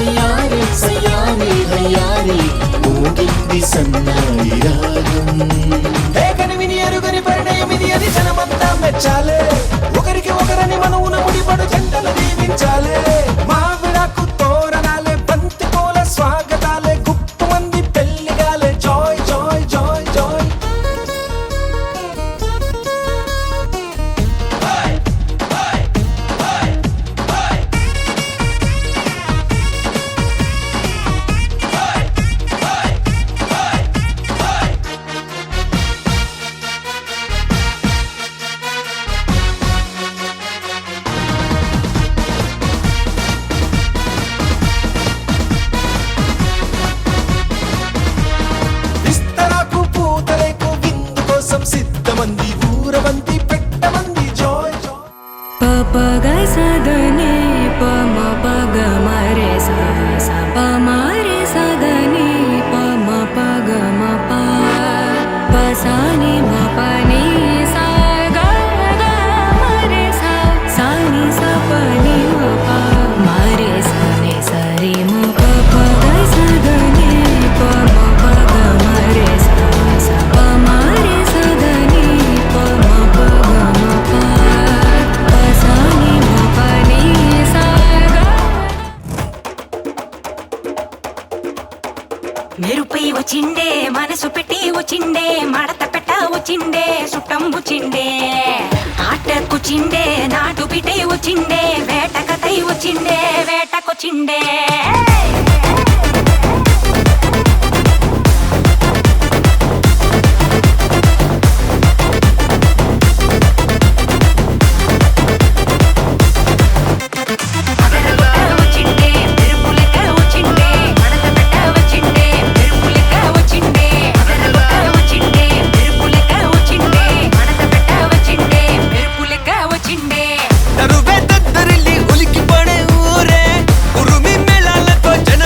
సయ్యారే సయ్యారే హయ్యారే మోగింది సన్నాయి రాగం. కనివిని ఎరుగని పరిణయం ఇది అని జనమంతా మెచ్చాలే. ఒకరికి ఒకరని మనవున ముడిపడు జంటలు దీవించాలే. మావిడాకు తోరణాలే బంతి పూల స్వాగతాలే గుప్పు మంది పెళ్లిగాలే. Joy joy joy joy. విస్తరాకు పూతరేకు విందు కోసం సిద్ధమంది ఊరవంతి పెట్టమంది. Joy Joy. ప ప గ స ద ని ప మ ప గ మ రే స స ప మ రే స ద ని ప మ ప గ మ ప ప స ని మ ప ని స గ గ మ రే స స ని స ప ని మ ప మ రే స ని స రి మ ప ప గ స ద ని ప మ ప గ మ రే స స ప మ రే స ద ని ప మ ప గ మ ప ప స ని మ ప ని స గ. మెరుపై వచ్చిండే మనసు పెట్టి వచ్చిండే మడత పెట్ట వచ్చిండే సుట్టం వచ్చిండే ఆటకొచ్చిండే నాటు బిడ్డే వచ్చిండే వేటకతై వచ్చిండే వేటకొచ్చిండే. నరువే దద్దరిల్లి ఉలికి పడే ఊరే ఉరుమి మేళాలతో జన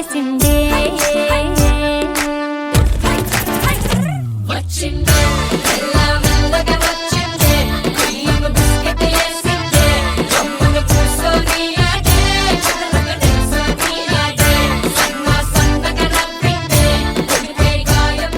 వేసిందే వచ్చిందే మెల్ల మెల్లగా వచ్చిందే క్రీమ్ బిస్కెట్ వేసిందే గమ్మున కూర్చొని ఆడే చదరగా నిల్చొని ఆడే సన్నగా నవ్విందే కొడితే గాయం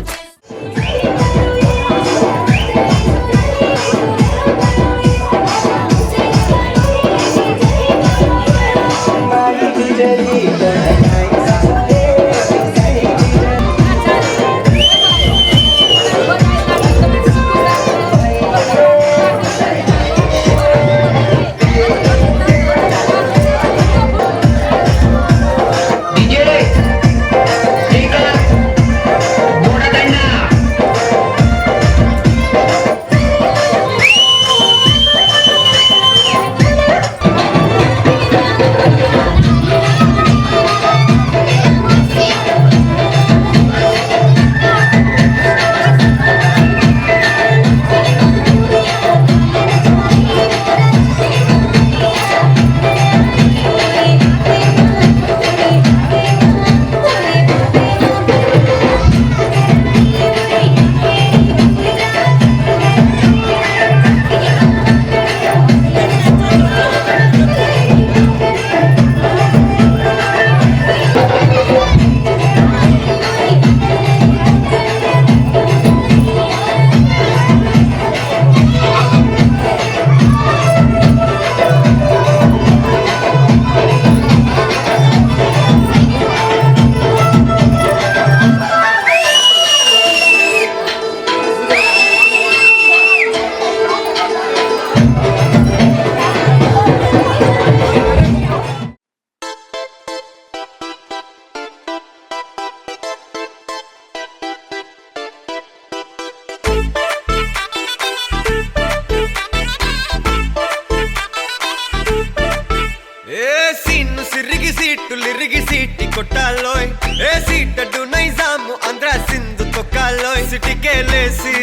సిరిగి సీటి కొట్టాలోయ్ ఏ సీటడు నైజాము ఆంధ్ర సింధు తొక్కాలోయ్ సిటికేలేసి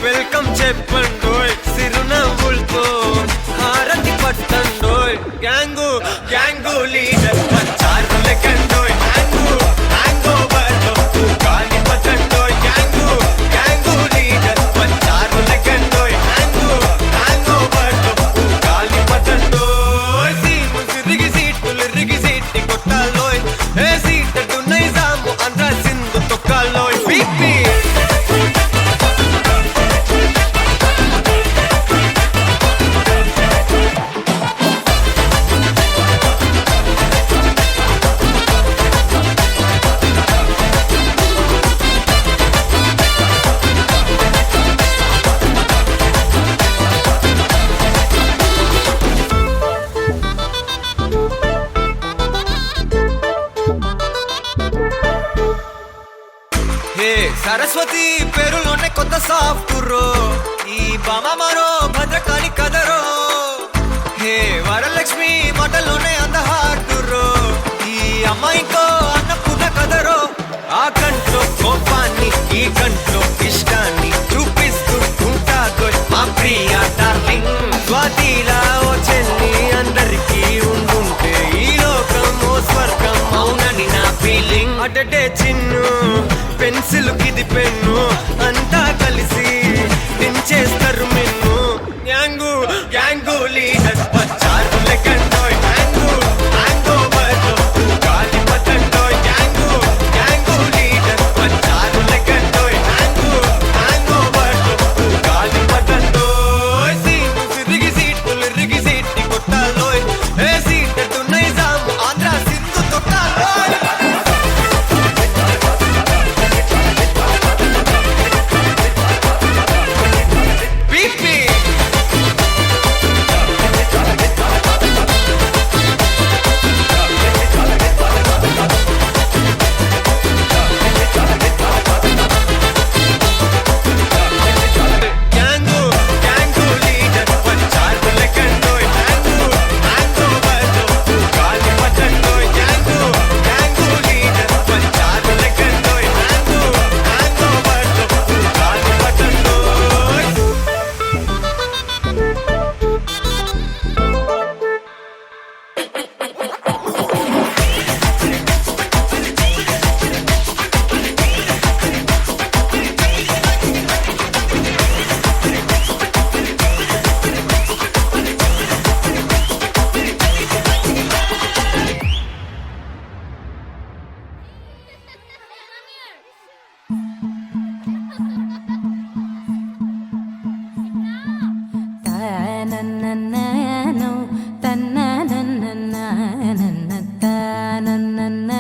వెల్కమ్ చెప్పండోయ్ సిరునవ్వులతో హారతి పట్టండోయ్ గ్యాంగు గ్యాంగు లీడర్ పంచారు లెక్కండోయ్ హ్యాంగు హ్యాంగ్ ఓవర్ లో గాలి పట్టండోయ్ గ్యాంగు గ్యాంగు లీడర్ పంచారు లెక్కండోయ్ హ్యాంగు హ్యాంగ్ ఓవర్ లో గాలి పట్టండోయ్ సీము సిరిగి సీటి కొట్టాలోయ్ ఏ సీటడు నైజాము ఆంధ్ర సింధు తొక్కాలోయ్ బీపీ సరస్వతి పేరులోనే కొత్త సాఫ్ట్రో ఈ బామ మరో భద్రకాళి కదరో హే వరలక్ష్మి మాటలోనే అందహార్దురో ఈ అమ్మాయికో అన్నపూర్ణ కదరో ఆ కంట్లో కోపాన్ని ఈ కంట్లో ఇష్టాన్ని చూపిస్తూ ఉంటాదో మా ప్రియ డార్లింగ్ స్వాతిలా ఓ చెల్లి అందరికీ ఉండుంటే ఈ లోకం ఓ స్వర్గం అవునని నా ఫీలింగ్ అటటే చిన్ను పెన్సిల్ కిది పెన్ను అంతా కలిసి దించేస్తారు మిన్ను గ్యాంగు గ్యాంగు లీడర్ వచ్చారు లెక్కండోయ్ హ్యాంగు హ్యాంగ్ ఓవర్ లో గాలి పట్టండోయ్ గ్యాంగు గ్యాంగు లీడర్ వచ్చారు లెక్కండోయ్ హ్యాంగు హ్యాంగ్ ఓవర్ లో గాలి పట్టండోయ్ సీము సిరిగి సీటి కొట్టాలోయ్ ఏ సీటడు నైజాము ఆంధ్ర సింధు తొక్కాలోయ్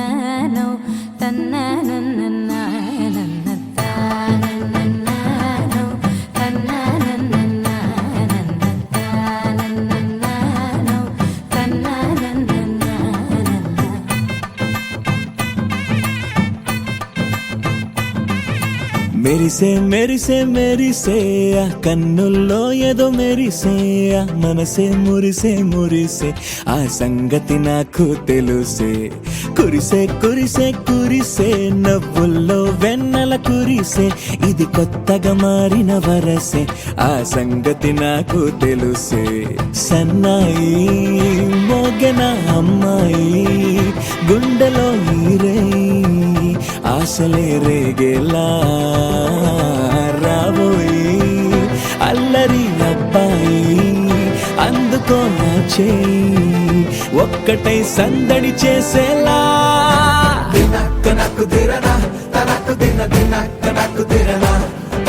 తన్ననో తన్ననన్నననన్న తానన్ననో తన్ననన్నననన్న తానన్నననో తన్ననన్నననన్న మెరిసే మెరిసే మెరిసే ఆ కన్నుల్లో ఏదో మెరిసే ఆ మనసే మురిసే మురిసే ఆ సంగతి నాకు తెలుసే కురిసే కురిసే కురిసే నవ్వుల్లో వెన్నెల కురిసే ఇది కొత్తగా మారిన వరసే ఆ సంగతి నాకు తెలుసే సన్నాయి మోగెన అమ్మాయి గుండెలో నీరే ఆశలే రేగేలా రాబోయి అల్లరి అబ్బాయి అందుకో నా చేయి ఒక్కటై సందడి చేసేలా దినక్క నక్కు దిరనా తనక్కు దిన దినక్క నక్కు దిరనా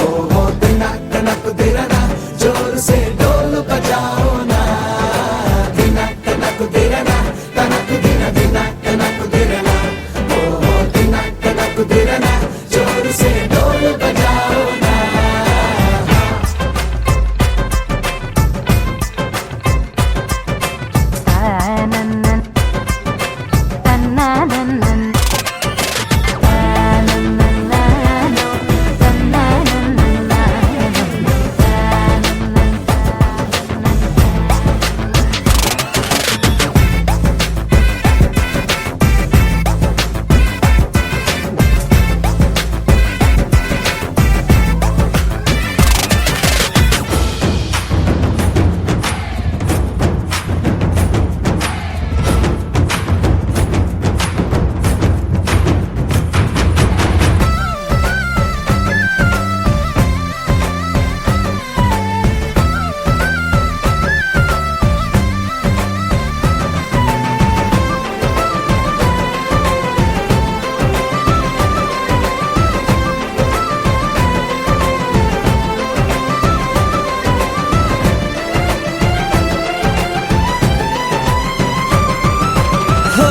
ఓహో దినక్క నక్కు దిరనా జోరు సే డోలు బజాओ నా దినక్క నక్కు దిరనా తనక్కు దిన దినక్క నక్కు దిరనా ఓహో దినక్క నక్కు దిరనా జోరు సే డోలు బజాओ నా తానన్నన్ తన్ననన్నన్ తానన్నననో తన్ననన్నననన్న హో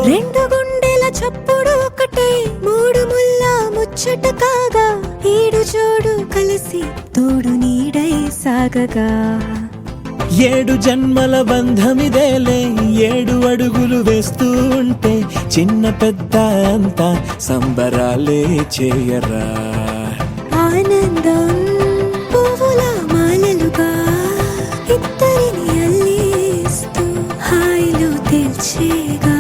రెండు గుండెల చప్పుడు ఒకటే మూడు ముల్ల ముచ్చట కాగా ఏడు జోడు కలిసి తోడు నీడై సాగగా ఏడు జన్మల బంధమిదేలే ఏడు అడుగులు వేస్తూ ఉంటే చిన్న పెద్ద అంతా సంబరాలే చేయరా ఆనందం పువ్వుల మాలలుగా ఇద్దరిని అల్లేస్తూ హాయిలో తెల్చేగా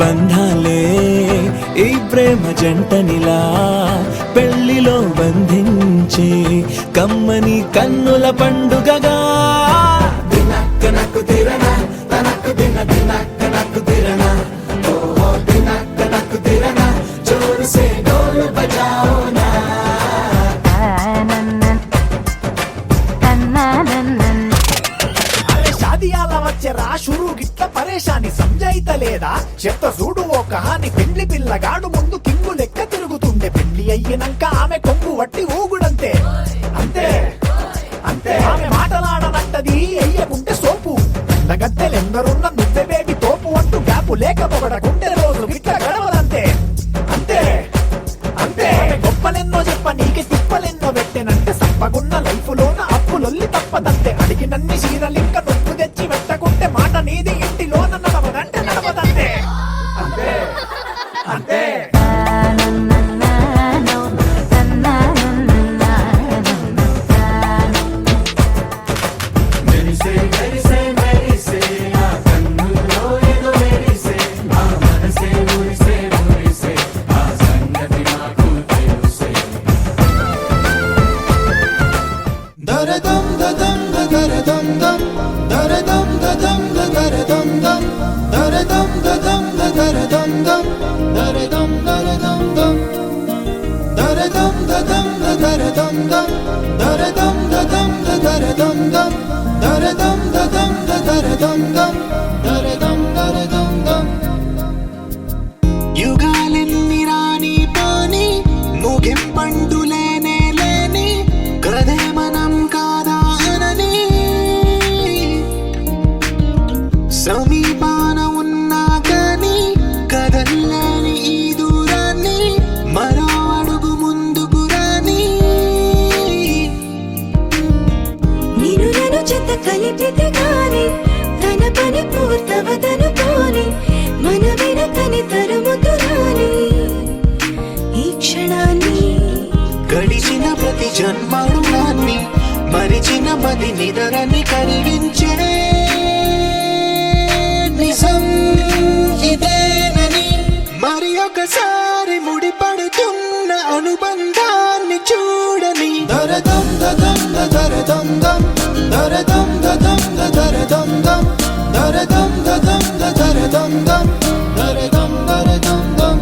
బంధాలే ఈ ప్రేమ జంటనిలా పెళ్లిలో బంధించే కమ్మని కన్నుల పండుగగా దినక్క నక్కు దిరనా తనక్కు దిన దినక్క నక్కు దిరనా ఓహో దినక్క నక్కు దిరనా జోరు సే డోలు బజాओ నా తానన్నన్ తన్ననన్నన్ అరే షాదియాల వచ్చెరా షురూ గిట్ల పరేషాని సంజాయితలేదా చెత్త చూడు ఓ కహాని పెండ్లి పిల్లగాడు ముందు కింగు లెక్క తిరుగుతుండే పెళ్లి అయ్యినంక ఆమె కొంగు వట్టి ఊగుడంతే అంతే అంతే ఆమె మాటలాడనంటది అయ్యకుంటే సోపు గద్దెలెందరున్న నువ్వే బేబీ తోపు అంటూ గ్యాపు లేక పొగడకుంటే రోజు గిట్ల గడవదంతే అంతే అంతే ఆమె గొప్పలెన్నో చెప్ప నీకే తిప్పలెన్నో పెట్టెనంటే సప్పగున్న లైఫ్ లోన అప్పులొల్లి తప్పదంతే అడిగినన్ని చీరలింక నొప్పు తెచ్చి పెట్టకుంటే మాట నీది ఇంటిలోన నడవదంటే నడవదంతే అంతే అంతే తానన్నననో తన్ననన్నననన్న మెరిసే మెరిసే మెరిసే ఆ కన్నుల్లో ఏదో మెరిసే ఆ మనసే మురిసే మురిసే ఆ సంగతి నాకు తెలుసే దరదం దదం దరదం దం దరదం దదం దరదం దం దరదం దదం దరదం దం దరదం దరదం దం దరదం దదం దరదం దం దరదం దదం దరదం దం దరదం దదం దరదం దం దరదం దరదం దం యుగాలెన్ని రాని పోని ముగింపండు లేనే లేని కదే మనం కాదా అనని సమీపాన జన్మరుణాన్ని మరిచిన మది నిదరని కరిగించే నిజం ఇదేనని మరి ఒకసారి ముడిపడుతున్న అనుబంధాన్ని చూడని దరదం దదం దరదం దం దరదం దదం దరదం దం దరదం దదం దరదం దం దరదం దరదం దం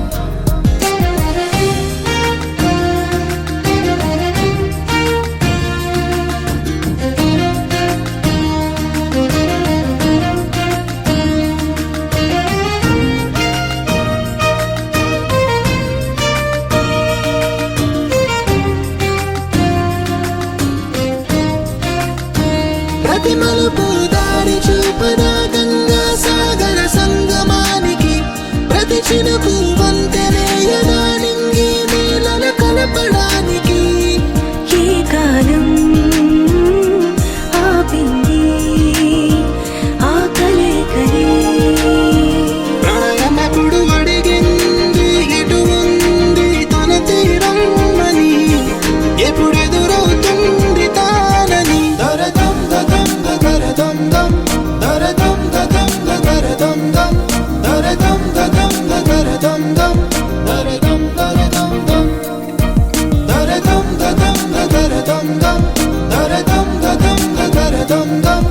ప్రతి మలుపు దారి చూపదా గంగా సాగర సంగమానికి ప్రతి చినుకు వంతెనేయదా నింగి నీలన కలపడానికి ఈ కాలం ఆపింది ఆ కలయికని ప్రాయమప్పుడు అడిగింది ఎటు ఉంది తన తీరం అని ఎప్పుడెదురవుతుంది తానని దరదం దదం దరదం దం దరదం దదం దరదం దం దరదం దదం దరదం దం దరదం దరదం దం దరదం దదం దరదం దం దరదం దదం దరదం దం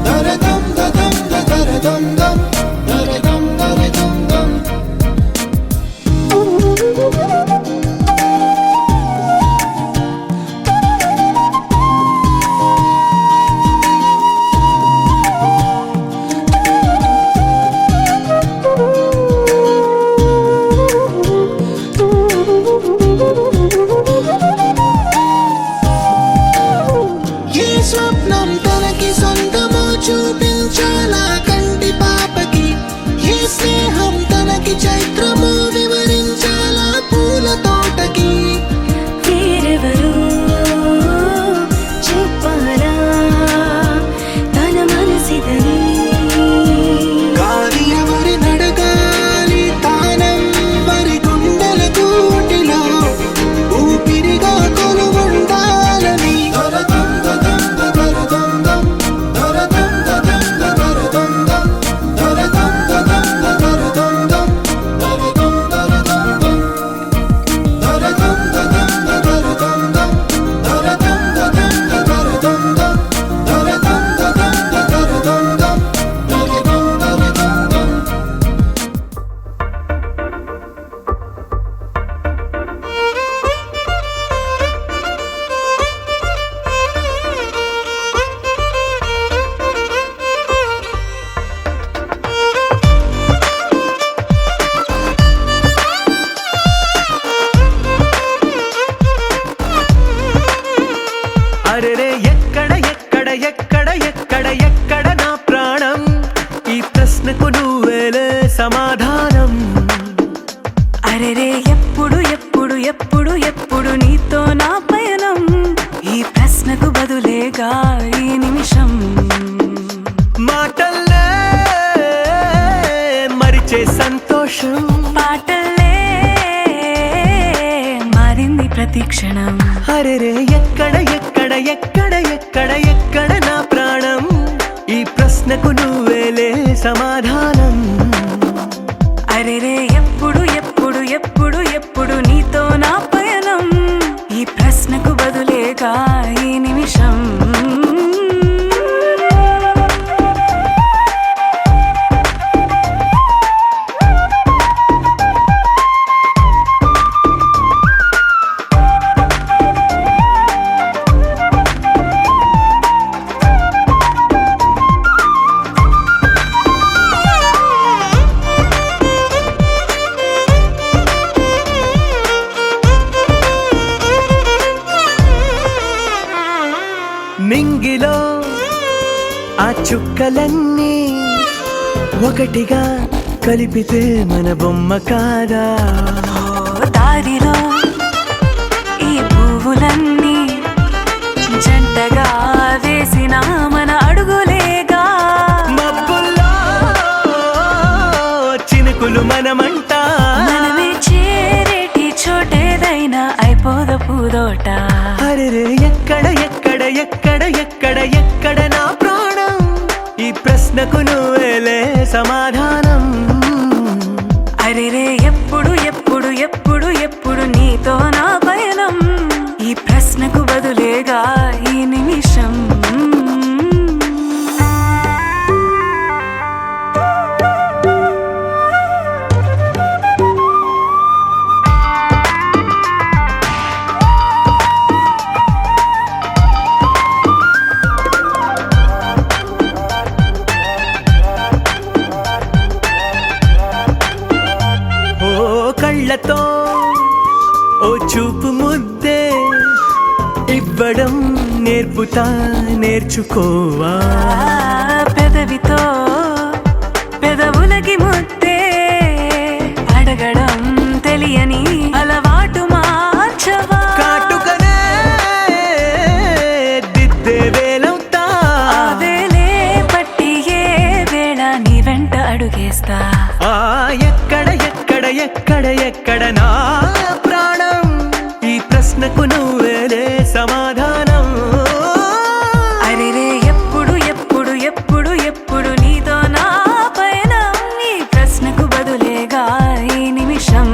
దరదం దదం దరదం దం దరదం దరదం దం ఏ స్వప్నం తనకి సొంతమో చూపించాలా కంటి పాపకి ఏ స్నేహం తనకి చైత్రమో వివరించాలా పూల తోటకి వేరెవరో చెప్పాలా తన మనసిదని గాలి ఎవరి నడగాలి తానం వరి గుండెల కూటిలో ఊపిరిగా కొలువుండాలని దరదం దదం దరదం దం దరదం దదం దరదం దం దరదం దదం దరదం దం దరదం దరదం దం దరదం దదం దరదం దం దరదం దదం దరదం దం దరదం దదం దరదం దం దరదం దరదం దం అరెరే ఎక్కడ ఎక్కడ ఎక్కడ ఎక్కడ ఎక్కడ నా ప్రాణం ఈ ప్రశ్నకు నువ్వేలే సమాధానం అరెరే ఎప్పుడు ఎప్పుడు ఎప్పుడు ఎప్పుడు నీతో నా పయనం ఈ ప్రశ్నకు బదులేగా ఈ నిమిషం మాటల్లే మరిచే సంతోషం పాటలే మారింది ప్రతి క్షణం అరెరే ఎక్కడ ఎక్కడ ఎక్కడ ఎక్కడ ఎక్కడ నా ప్రాణం ఈ ప్రశ్నకు నువ్వేలే సమాధానం అరెరే ఎప్పుడు ఎప్పుడు ఎప్పుడు ఎప్పుడు నీతో నా పయనం ఈ ప్రశ్నకు బదులేగా ఈ నిమిషం మింగిలో ఆ చుక్కలన్నీ ఒకటిగా కలిపితే మన బొమ్మ కాదా దారిలో ఈ పువ్వులన్నీ జంటగా వేసిన మన అడుగులేగా మబ్బుల్లో చినుకులు మనమంట మనమే చేరేటి చోటేదైనా అయిపోద పూదోట అరెరే ప్రశ్నకు నువ్వేలే సమాధానం. అరెరే ఎప్పుడు ఎప్పుడు ఎప్పుడు ఎప్పుడు నీతో నా పయనం, ఈ ప్రశ్నకు బదులేగా ఈ నిమిషం. కళ్ళతో ఓ చూపు ముద్దే ఇవ్వడం నేర్పుతా నేర్చుకోవా. పెదవితో పెదవులకి ముద్దే అడగడం తెలియని అలవాటు మార్చవా. కాటుకనే దిద్దే వేలవుతా, ఆ వేలే పట్టి ఏ వేళ నీ వెంట అడుగేస్తా. ఎక్కడ ఎక్కడ ఎక్కడ ఎక్కడ నా ప్రాణం, ఈ ప్రశ్నకు నువ్వేలే సమాధానం. అరెరే ఎప్పుడు ఎప్పుడు ఎప్పుడు ఎప్పుడు నీతో నా పయనం, ఈ ప్రశ్నకు బదులేగా ఈ నిమిషం.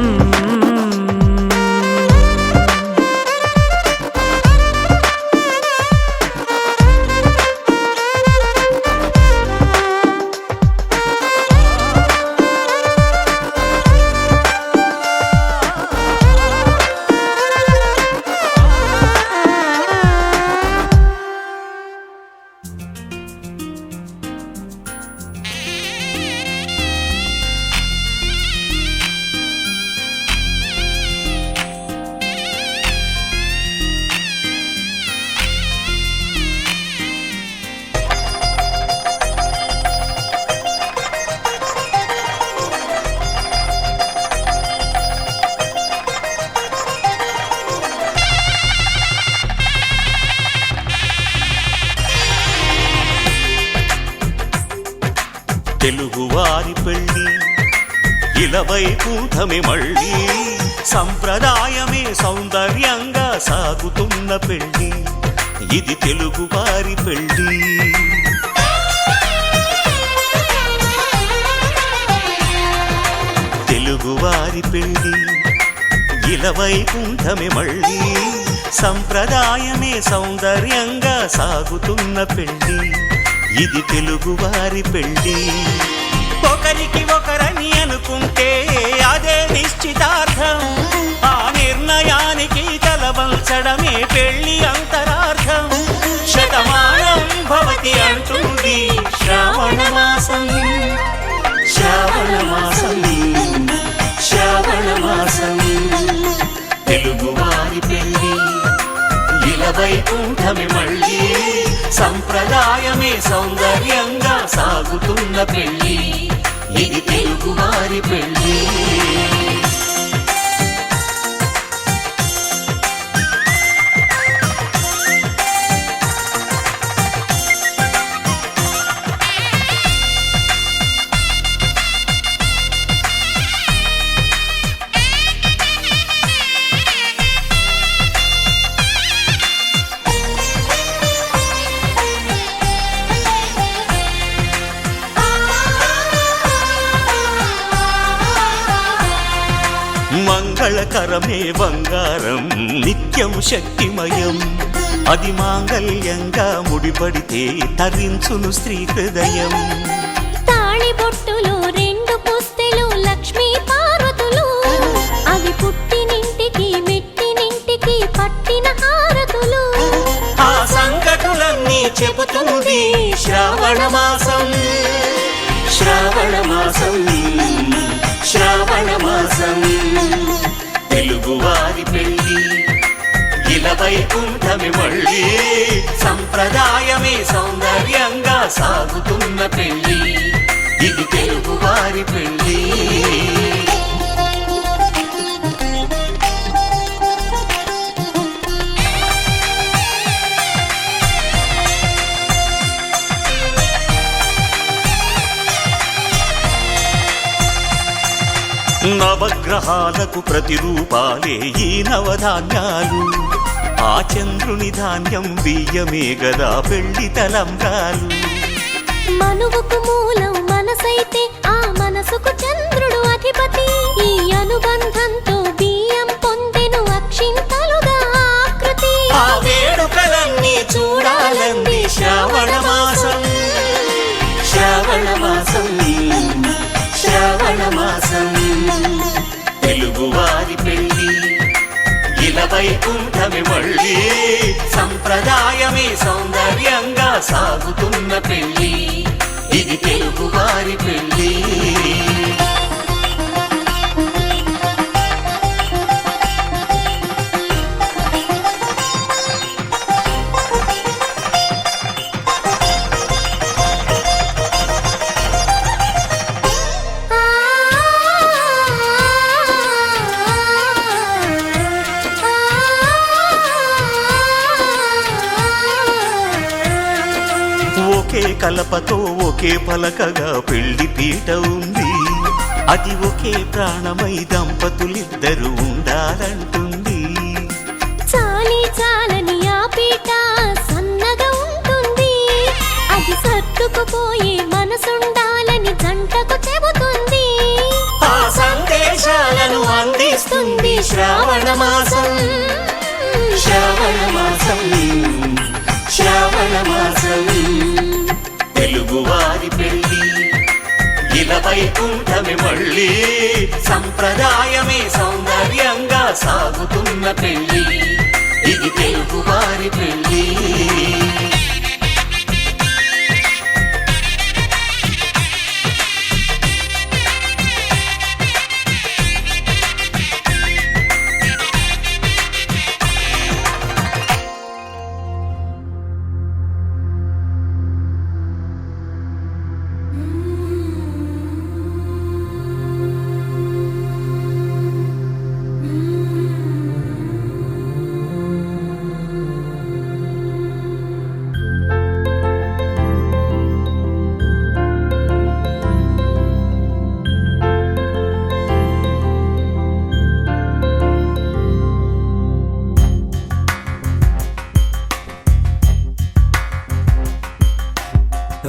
తెలుగువారి పెళ్ళి ఇలవైకుంఠమే మళ్ళీ, సంప్రదాయమే సౌందర్యంగా సాగుతున్న పెళ్ళి, ఇది తెలుగువారి పెళ్ళి. తెలుగువారి పెళ్ళి ఇలవైకుంఠమే మళ్ళీ, సంప్రదాయమే సౌందర్యంగా సాగుతున్న పెళ్ళి, ఇది తెలుగువారి పెళ్ళి. ఒకరికి ఒకరని అనుకుంటే అదే నిశ్చితార్థం, ఆ నిర్ణయానికి తలవంచడమే పెళ్ళి అంతరార్థం. శతమానం భవతి అంటుంది శ్రావణ మాసం, శ్రావణ మాసం, శ్రావణ మాసం. తెలుగువారి పెళ్ళి ఇలవైకుంఠమే మళ్ళీ, సంప్రదాయమే సౌందర్యంగా సాగుతున్న పెళ్ళి, ఇది తెలుగువారి పెళ్ళి. మంగళకరమే బంగారం నిత్యం శక్తిమయం, అది మాంగళ్యంగా ముడిపడితే తరించును స్త్రీ హృదయం. తాళి బొట్టులు రెండు పుస్తెలు లక్ష్మీ పార్వతులు, అవి పుట్టినింటికి మెట్టినింటికి పట్టిన హారతులు. ఆ సంగతులన్నీ చెబుతుంది శ్రావణ మాసం, శ్రావణ మాసం, శ్రావణ మాసం. తెలుగువారి పెళ్ళి ఇలవైకుంఠమే మళ్ళీ, సంప్రదాయమే సౌందర్యంగా సాగుతున్న పెళ్ళి, ఇది తెలుగువారి పెళ్ళి. నవగ్రహాలకు ప్రతిరూపాలే ఈ నవధాన్యాలు, ఆ చంద్రుని ధాన్యం బియ్యమే గదా పెళ్లి తలంబ్రాలు. మనువుకు మూలం మనసైతే ఆ మనసుకు చంద్రుడు అధిపతి. ఈ అనుబంధంతో బియ్యం పొందెను అక్షింతలుగా ఆకృతి. ఆ వేడుకలన్నీ చూడాలంది శ్రావణ మాసం, శ్రావణ మాసం, శ్రావణ మాసం. తెలుగువారి పెళ్ళి ఇలా వైకుంఠమి మళ్ళీ, సంప్రదాయమే సౌందర్యంగా సాగుతున్న పెళ్ళి, ఇది తెలుగువారి పెళ్ళి. ఒకే కలపతో ఒకే పలకగా పెళ్లి పీట ఉంది, అది ఒకే ప్రాణమై దంపతులిద్దరూ ఉండాలంటుంది. చాలి చాలని ఆ పీట సన్నగా ఉంటుంది, అది సర్దుకుపోయే మనసుండాలని జంటకు చెబుతుంది. ఆ సందేశాలను అందిస్తుంది శ్రావణ మాసం, శ్రావణ మాసం, శ్రావణ మాసం. తెలుగువారి పెళ్ళి ఇలా వైకుంఠమి మళ్ళీ, సంప్రదాయమే సౌందర్యంగా సాగుతున్న పెళ్ళి, ఇది తెలుగువారి పెళ్ళి.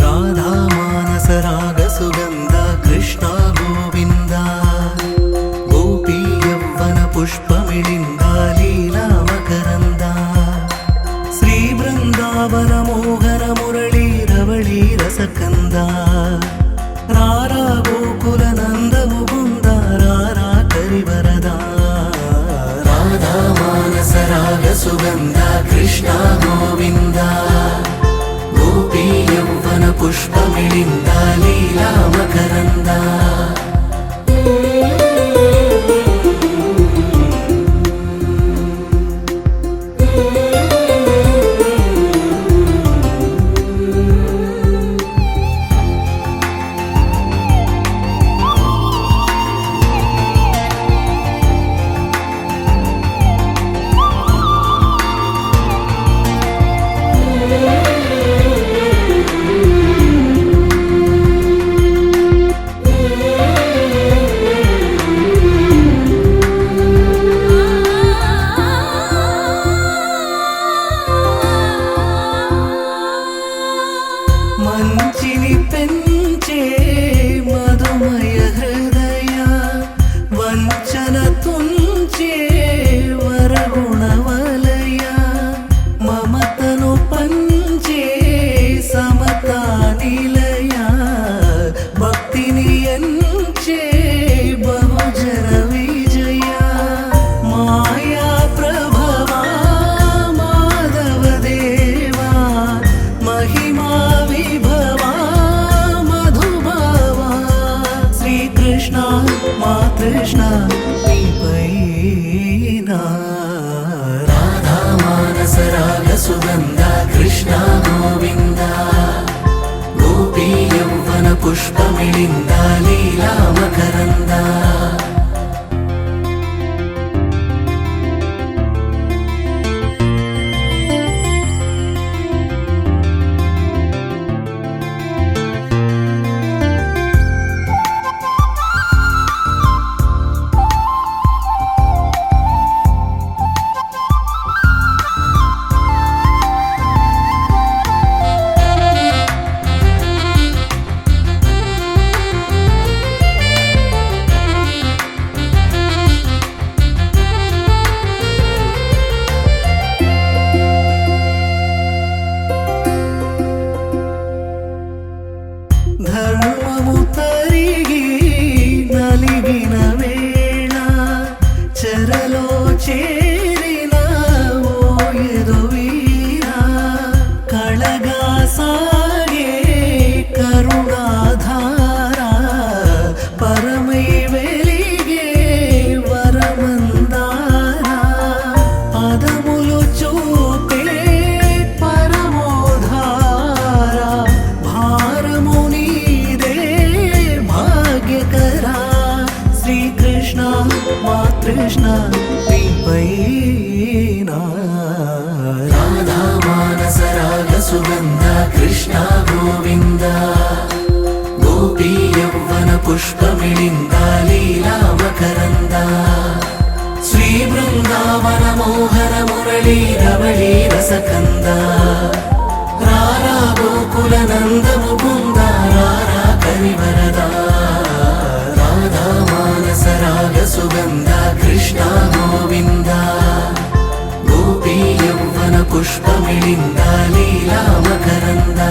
రాధా మానస రాగ సుగంధ కృష్ణ గోవింద, గోపీ యవ్వన పుష్పమిళింద లీలా మకరంద, శ్రీ బృందావన మోహన మురళీ రవళీ రసకంద, రారా గోకుల నంద ముకుంద రారా కరివరద. రాధా మానస రాగ సుగంధ కృష్ణ గోవింద, గోపీ యవ్వన పుష్పమిళింద లీలా మకరంద. మంచిని పెంచే మధుమయ హృదయ, వంచన తుంచే వరగుణవలయ, మమతను పంచే సమతా నిలయ, భక్తిని ఎంచే బహుజన విజయ, మాయా ప్రభవా మాధవ దేవా, మహిమా విభవా మధుభావా, శ్రీకృష్ణ మా కృష్ణ నీపైనా. రాధా మానస రాగ సుగంధ కృష్ణ గోవింద, గోపీ యవ్వన పుష్పమిళింద లీలా మకరంద. కృష్ణ మా కృష్ణ నీపైన రాధా మానస రాగ సుగంధ కృష్ణ గోవింద గోపీ యౌవన పుష్పమిళింద లీలా మకరంద శ్రీ బృందావన మోహన మురళీ రవళీ రసకంద రారా గోకుల నంద ముకుంద రారా కరివరదా రాధా మానస రాగ సుగంధ కృష్ణ గోవింద గోపీ యౌవన పుష్పమిళింద లీలా మకరంద